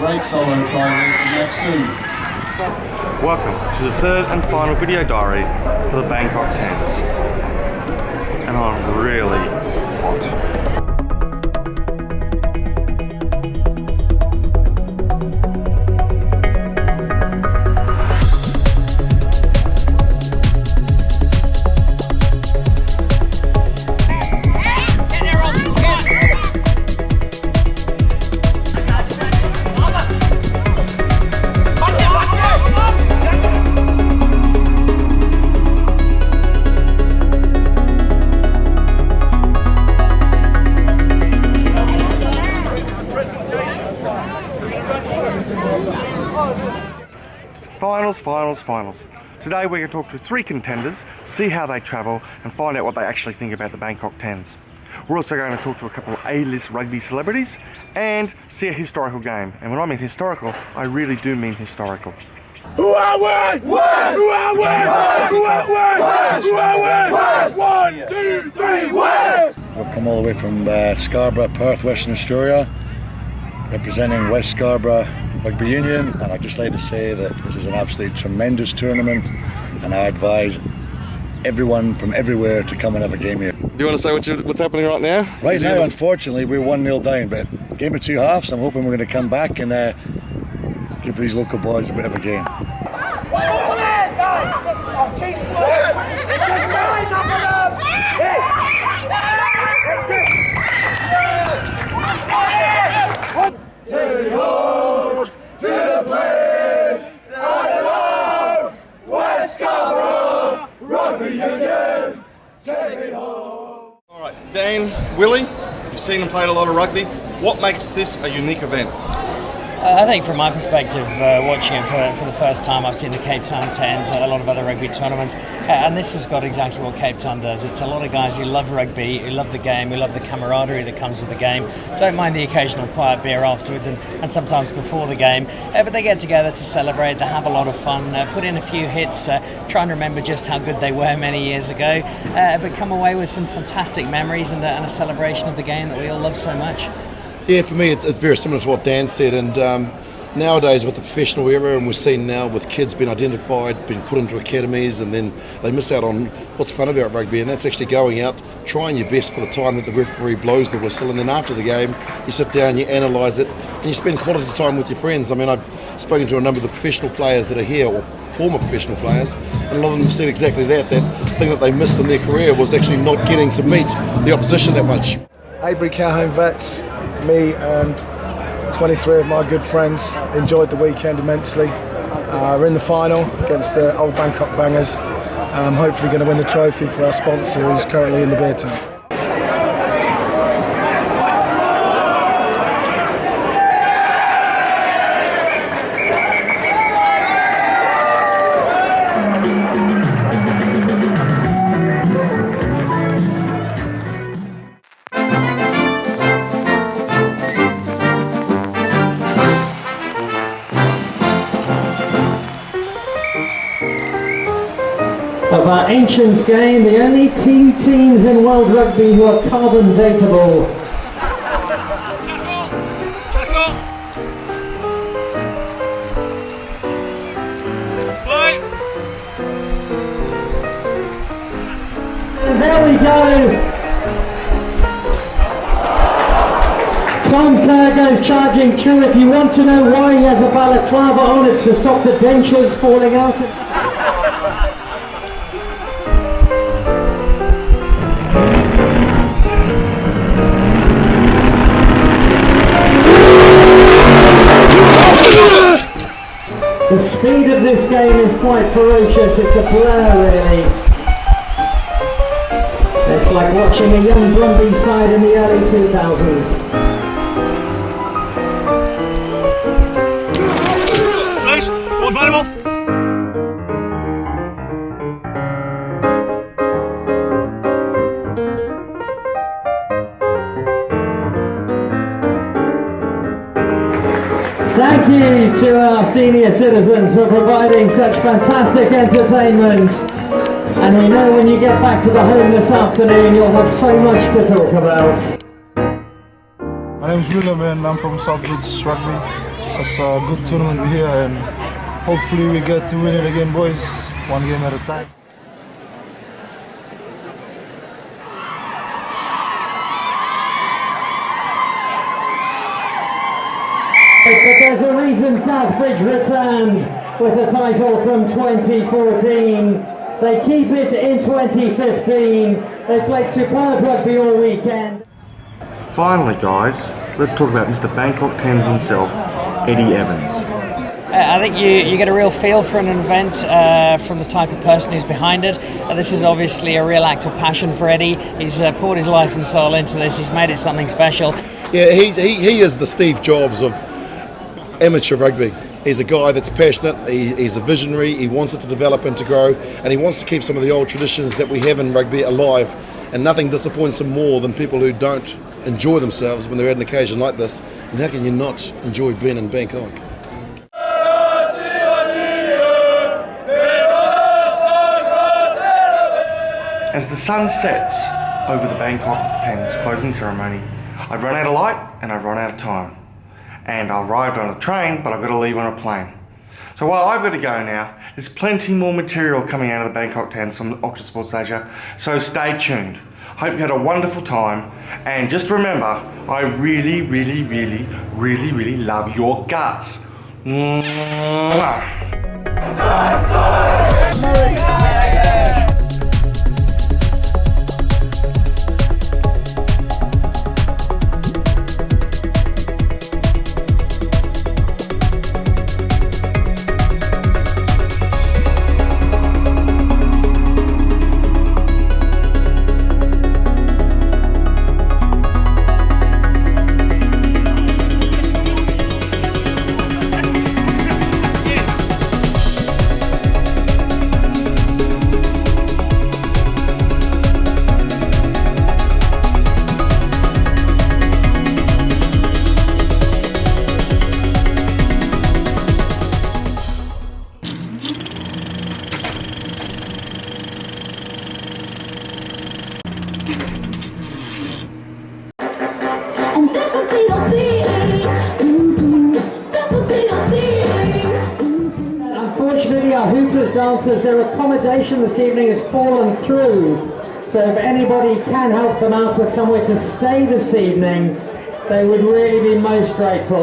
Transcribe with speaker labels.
Speaker 1: great solo training in next soon.
Speaker 2: Welcome to the third and final video diary for the Bangkok Tens. And I'm really hot. Finals. Today we're going to talk to 3 contenders, see how they travel and find out what they actually think about the Bangkok Tens. We're also going to talk to a couple of A-list rugby celebrities and see a historical game. And when I mean historical, I really do mean historical.
Speaker 3: Who are we? West! Who are we? West! Who are we? West! Who are we? West! 1, 2, 3, West!
Speaker 4: We've come all the way from Scarborough, Perth, Western Australia, representing West Scarborough Rugby Union, and I'd just like to say that this is an absolutely tremendous tournament, and I advise everyone from everywhere to come and have a game here.
Speaker 2: Do you want to say what's happening right now?
Speaker 4: Right now, unfortunately, we're 1-0 down, but game of 2 halves. I'm hoping we're going to come back and give these local boys a bit of a game.
Speaker 3: To the place, right along, West Scarborough Rugby Union, take it home.
Speaker 2: Alright, Dan, Willie, you've seen and played a lot of rugby. What makes this a unique event?
Speaker 5: I think from my perspective, watching it for the first time, I've seen the Cape Town Tens and a lot of other rugby tournaments, and this has got exactly what Cape Town does. It's a lot of guys who love rugby, who love the game, who love the camaraderie that comes with the game, don't mind the occasional quiet beer afterwards and sometimes before the game, but they get together to celebrate, they have a lot of fun, put in a few hits, try and remember just how good they were many years ago, but come away with some fantastic memories and a celebration of the game that we all love so much.
Speaker 6: Yeah, for me it's very similar to what Dan said, and nowadays with the professional era, and we're seeing now with kids being identified, being put into academies, and then they miss out on what's fun about rugby, and that's actually going out, trying your best for the time that the referee blows the whistle, and then after the game you sit down, you analyse it, and you spend quality time with your friends. I mean, I've spoken to a number of the professional players that are here, or former professional players, and a lot of them have said exactly that thing that they missed in their career was actually not getting to meet the opposition that much.
Speaker 7: Avery Cowhome Vets, me and 23 of my good friends enjoyed the weekend immensely. We're in the final against the old Bangkok Bangers. Hopefully going to win the trophy for our sponsor, who's currently in the beer tent.
Speaker 8: Of our Ancients game, the only 2 teams in World Rugby who are carbon dateable. And there we go. Tom Kerr goes charging through. If you want to know why he has a balaclava on, it's to stop the dentures falling out. The speed of this game is quite ferocious. It's a blur, really. It's like watching a young Brumby side in the early 2000s.
Speaker 3: Nice, one valuable.
Speaker 8: Thank you to our senior citizens for providing such fantastic entertainment. And we know when you get back to the home this afternoon, you'll have so much to talk about.
Speaker 7: My name is Willie and I'm from Southbridge Rugby. such a good tournament here, and hopefully we get to win it again, boys. One game at a time.
Speaker 8: But there's a reason Southbridge returned with the title from 2014. They keep it in 2015. They played superb rugby all weekend.
Speaker 2: Finally, guys, let's talk about Mr. Bangkok Tens himself, Eddie Evans.
Speaker 5: I think you get a real feel for an event from the type of person who's behind it. This is obviously a real act of passion for Eddie. He's poured his life and soul into this. He's made it something special.
Speaker 6: Yeah, he is the Steve Jobs of amateur rugby. He's a guy that's passionate, he's a visionary, he wants it to develop and to grow, and he wants to keep some of the old traditions that we have in rugby alive, and nothing disappoints him more than people who don't enjoy themselves when they're at an occasion like this. And how can you not enjoy being in Bangkok?
Speaker 2: As the sun sets over the Bangkok Tens closing ceremony, I've run out of light and I've run out of time. And I arrived on a train, but I've got to leave on a plane. So while I've got to go now, there's plenty more material coming out of the Bangkok Tens from Ultra Sports Asia, so stay tuned. Hope you had a wonderful time, and just remember, I really, really, really, really, really love your guts. Mwah.
Speaker 8: Unfortunately, our Hooters dancers, their accommodation this evening has fallen through. So if anybody can help them out with somewhere to stay this evening, they would really be most grateful.